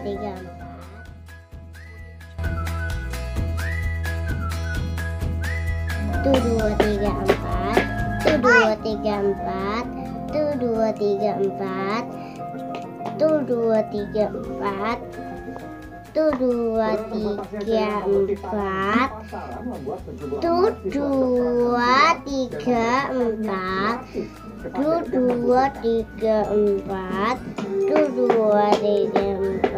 tiga empat. Tuh dua tiga empat. Tuh dua tiga empat. Tuh dua tiga empat. Tuh dua tiga empat. Tuh dua tiga empat. Tuh dua tiga empat. Tuh dua tiga empat. Tuh dua tiga empat.